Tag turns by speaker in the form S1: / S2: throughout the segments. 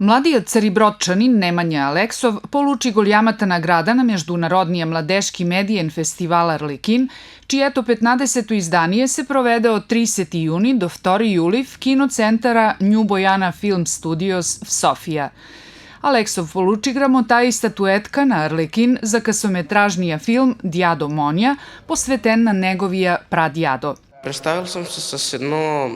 S1: Младиот царибродчанин Немања Алексов получи големата награда на меѓународниот младешки медиен фестивал Арлекин, чието 15-то издание се проведе од 30 јуни до 2 јули в киноцентара Њу Бојана Филм Студиос в Софија. Алексов получи грамота и статуетка на Арлекин за късометражниот филм Дјадо Монја, посветен на неговија прадјадо.
S2: Представил съм се с едно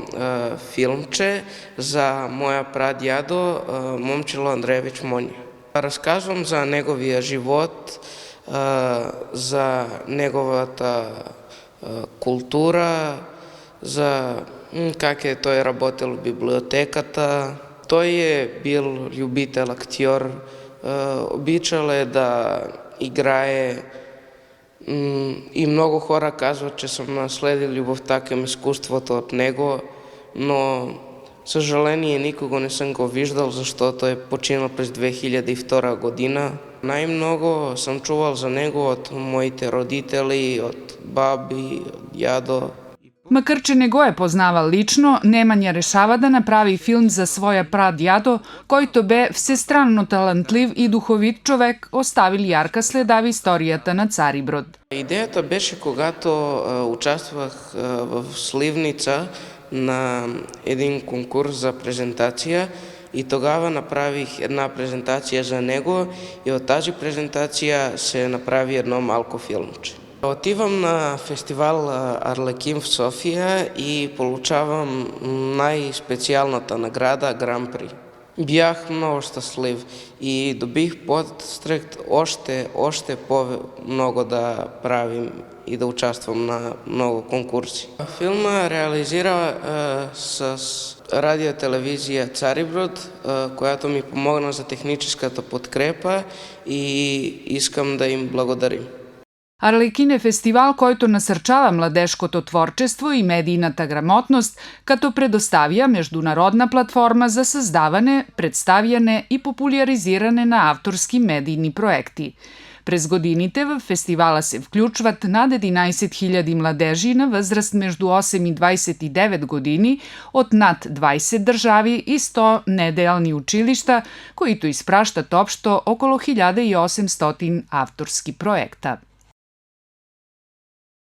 S2: филмче за моя прадядо Момчило Андреевич Монја. Разказвам за неговия живот, за неговата култура, за как е той работил в библиотеката. Той е бил любител актьор, обичал е да играе и много хора казват, че съм наследил любовта към изкуството от него, но съжаление никого не съм го виждал, защото е починал през 2002 година. Най-много съм чувал за него от моите родители, от баби, от дядо.
S1: Макар че не го е познавал лично, Немања решава да направи филм за своја прадјадо, којто бе всестранно талантлив и духовит човек, оставил јарка следа в историјата на Цариброд.
S2: Идеята беше когато участвах в Сливница на един конкурс за презентација и тогава направих една презентација за него и от тази презентација се направи едно малко филмче. Отивам на фестивал Арлекин в София и получавам най-специалната награда Гран При. Бях много щастлив и добих подстрект още по-много да правим и да участвам на много конкурси. Филма реализира с радиотелевизија Цариброд, която ми помогна за техническата подкрепа и искам да им благодарим.
S1: Арлекин е фестивал којто насрчава младешкото творчество и медијната грамотност, като предоставја меѓународна платформа за создаване, представјане и популяризиране на авторски медијни проекти. През годините в фестивала се вклучват над 11.000 младежи на возраст меѓу 8 и 29 години од над 20 држави и 100 неделни училишта, кои испраштат општо околу 1800 авторски проекта.